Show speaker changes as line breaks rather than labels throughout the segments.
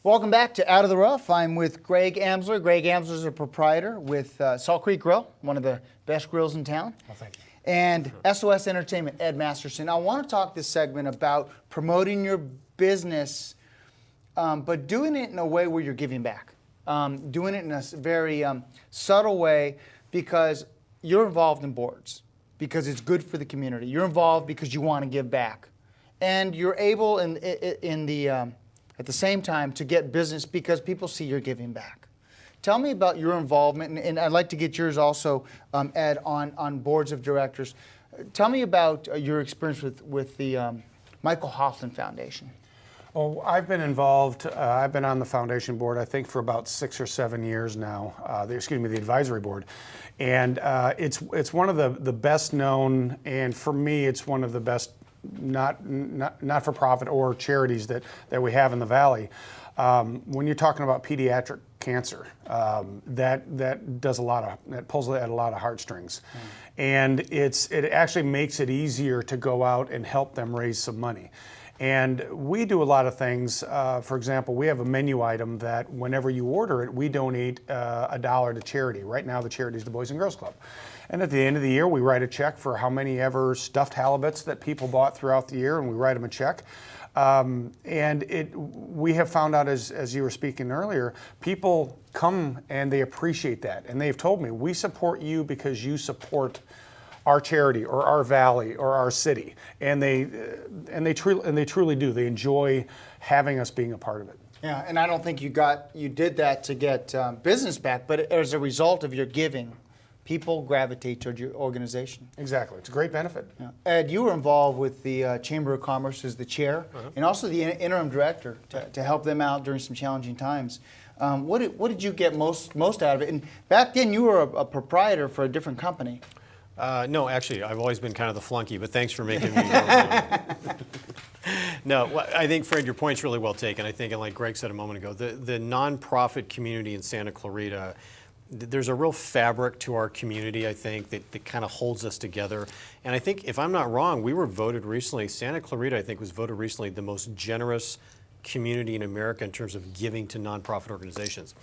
Welcome back to Out of the Rough. I'm with Greg Amsler. Greg Amsler is a proprietor with Salt Creek Grill, one of the best grills in town.
Well, thank you.
And SOS Entertainment, Ed Masterson. I want to talk this segment about promoting your business, but doing it in a way where you're giving back. Doing it in a very subtle way because you're involved in boards, because it's good for the community. You're involved because you want to give back. And you're able at the same time to get business because people see you're giving back. Tell me about your involvement, and I'd like to get yours also, Ed, on boards of directors. Tell me about your experience with the Michael Hoffman Foundation.
Well, I've been involved, I've been on the foundation board, I think, for about 6 or 7 years now, the advisory board. And it's one of the best known, and for me, it's one of the best not-for-profit or charities that we have in the Valley. When you're talking about pediatric cancer, that does that pulls at a lot of heartstrings. And it actually makes it easier to go out and help them raise some money. And we do a lot of things. For example, we have a menu item that whenever you order it, we donate $1 to charity. Right now, the charity is the Boys and Girls Club. And at the end of the year, we write a check for how many ever stuffed halibuts that people bought throughout the year, and we write them a check. We have found out, as you were speaking earlier, people come and they appreciate that. And they've told me, we support you because you support our charity or our valley or our city. And they truly do. They enjoy having us being a part of it.
Yeah, and I don't think you did that to get business back, but as a result of your giving, people gravitate toward your organization.
Exactly. It's a great benefit.
Yeah. Ed, you were involved with the Chamber of Commerce as the chair and also the interim director to help them out during some challenging times. What did you get most out of it? And back then, you were a proprietor for a different company.
No, actually, I've always been kind of the flunky, but thanks for making me. No, I think, Fred, your point's really well taken. I think, and like Greg said a moment ago, the nonprofit community in Santa Clarita, there's a real fabric to our community, I think, that kind of holds us together. And I think, if I'm not wrong, we were voted recently, Santa Clarita, I think, was voted recently the most generous community in America in terms of giving to nonprofit organizations.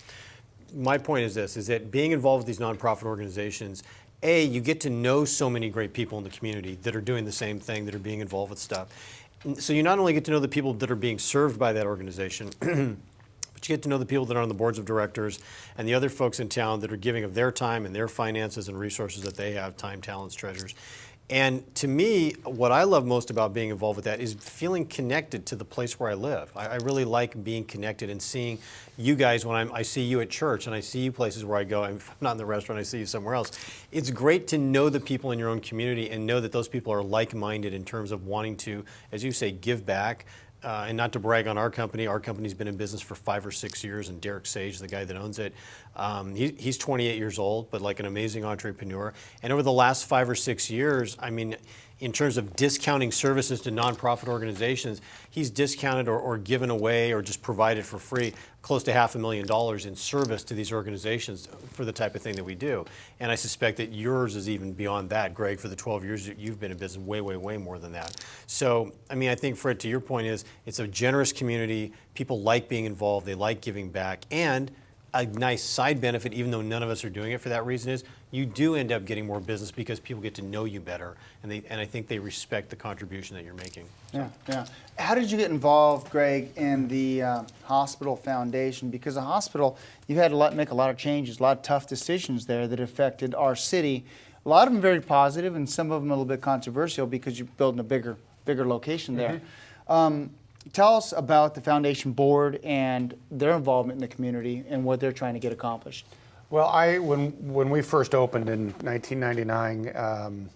My point is this, is that being involved with these nonprofit organizations, you get to know so many great people in the community that are doing the same thing, that are being involved with stuff. So you not only get to know the people that are being served by that organization, but you get to know the people that are on the boards of directors and the other folks in town that are giving of their time and their finances and resources that they have, time, talents, treasures. And to me, what I love most about being involved with that is feeling connected to the place where I live. I really like being connected and seeing you guys when I see you at church and I see you places where I go. If I'm not in the restaurant, I see you somewhere else. It's great to know the people in your own community and know that those people are like-minded in terms of wanting to, as you say, give back. And not to brag on our company's been in business for 5 or 6 years, and Derek Sage, the guy that owns it, he's 28 years old, but like an amazing entrepreneur. And over the last 5 or 6 years, I mean, in terms of discounting services to nonprofit organizations, he's discounted or given away or just provided for free close to $500,000 in service to these organizations for the type of thing that we do. And I suspect that yours is even beyond that, Greg, for the 12 years that you've been in business, way, way, way more than that. So, I mean, I think, Fred, to your point is, it's a generous community. People like being involved. They like giving back. And a nice side benefit, even though none of us are doing it for that reason, is you do end up getting more business because people get to know you better, and I think they respect the contribution that you're making.
Yeah, yeah. How did you get involved, Greg, in the hospital foundation? Because the hospital, you had to make a lot of changes, a lot of tough decisions there that affected our city. A lot of them very positive, and some of them a little bit controversial because you're building a bigger location there. Tell us about the foundation board and their involvement in the community and what they're trying to get accomplished.
Well, when we first opened in 1999,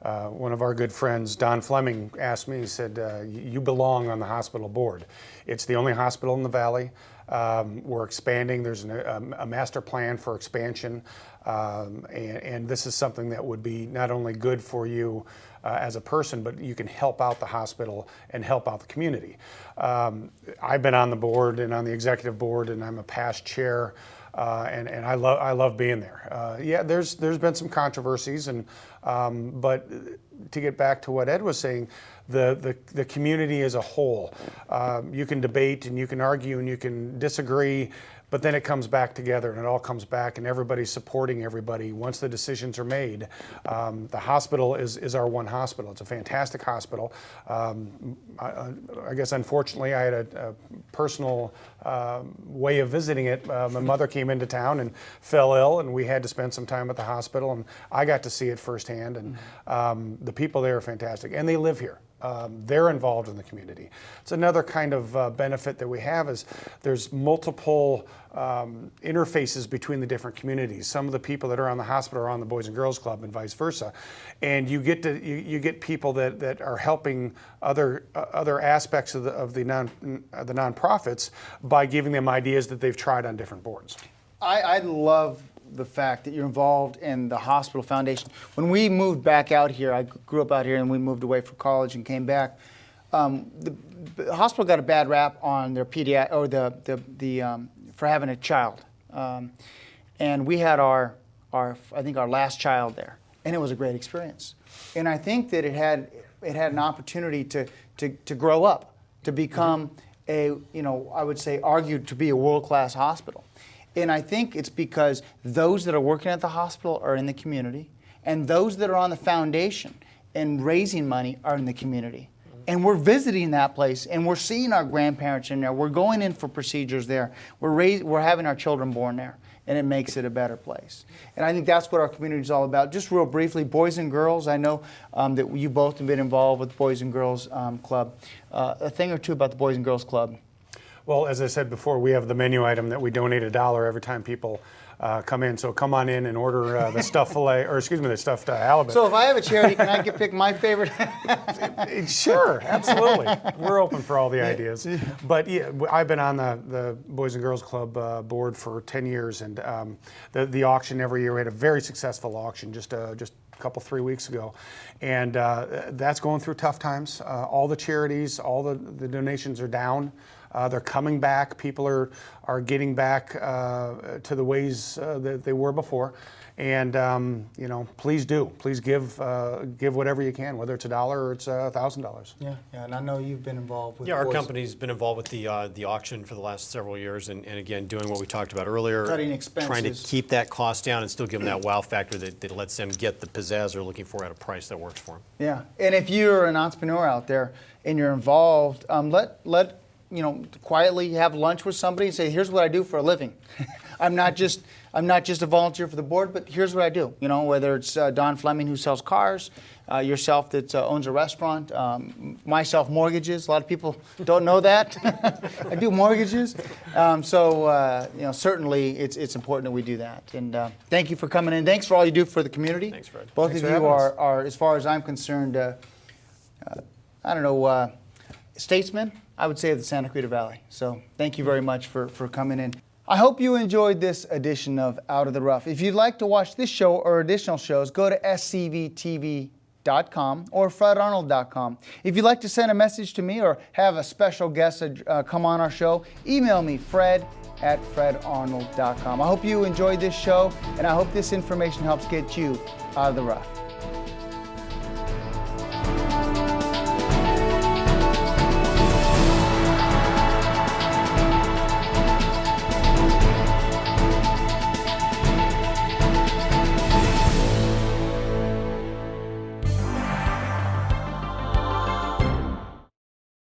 one of our good friends, Don Fleming, asked me, he said, you belong on the hospital board. It's the only hospital in the Valley. We're expanding. There's a master plan for expansion. And this is something that would be not only good for you as a person, but you can help out the hospital and help out the community. I've been on the board and on the executive board, and I'm a past chair. And I love being there. Yeah, there's been some controversies, but to get back to what Ed was saying, the community as a whole. You can debate and you can argue and you can disagree, but then it comes back together and it all comes back and everybody's supporting everybody once the decisions are made. The hospital is our one hospital. It's a fantastic hospital. I guess unfortunately I had a personal way of visiting it. My mother came into town and fell ill and we had to spend some time at the hospital and I got to see it firsthand, and the people there are fantastic and they live here. They're involved in the community. It's another kind of benefit that we have is there's multiple interfaces between the different communities. Some of the people that are on the hospital are on the Boys and Girls Club and vice versa. And you get people that are helping other aspects of the nonprofits by giving them ideas that they've tried on different boards.
I love the fact that you're involved in the hospital foundation. When we moved back out here, I grew up out here and we moved away for college and came back. The hospital got a bad rap on their for having a child, and we had our I think our last child there, and it was a great experience. And I think that it had an opportunity to grow up, to become I would say argued to be a world-class hospital. And I think it's because those that are working at the hospital are in the community, and those that are on the foundation and raising money are in the community. And we're visiting that place, and we're seeing our grandparents in there. We're going in for procedures there. We're having our children born there, and it makes it a better place. And I think that's what our community is all about. Just real briefly, Boys and Girls, I know that you both have been involved with the Boys and Girls Club. A thing or two about the Boys and Girls Club.
Well, as I said before, we have the menu item that we donate $1 every time people come in. So come on in and order the stuffed filet, or excuse me, the stuffed halibut.
So if I have a charity, can I pick my favorite?
Sure, absolutely. We're open for all the ideas. But yeah, I've been on the Boys and Girls Club board for 10 years, and the auction every year, we had a very successful auction just a couple, 3 weeks ago. And that's going through tough times. All the charities, all the donations are down. They're coming back. People are getting back to the ways that they were before. And please give whatever you can, whether it's $1 or it's $1,000.
Yeah, and I know you've been involved with.
Yeah, our company's been involved with the auction for the last several years, and again, doing what we talked about earlier,
cutting expenses,
trying to keep that cost down and still give them that wow factor that lets them get the pizzazz they're looking for at a price that works for them.
Yeah, and if you're an entrepreneur out there and you're involved, let quietly have lunch with somebody and say, here's what I do for a living. I'm not just a volunteer for the board, but here's what I do. Whether it's Don Fleming who sells cars, yourself that owns a restaurant, myself mortgages. A lot of people don't know that. I do mortgages. Certainly it's important that we do that. And thank you for coming in. Thanks for all you do for the community.
Thanks, Fred.
Both
Thanks
of you are, as far as I'm concerned, statesmen, I would say, of the Santa Clarita Valley. So thank you very much for coming in. I hope you enjoyed this edition of Out of the Rough. If you'd like to watch this show or additional shows, go to scvtv.com or fredarnold.com. If you'd like to send a message to me or have a special guest come on our show, email me, fred@fredarnold.com. I hope you enjoyed this show, and I hope this information helps get you out of the rough.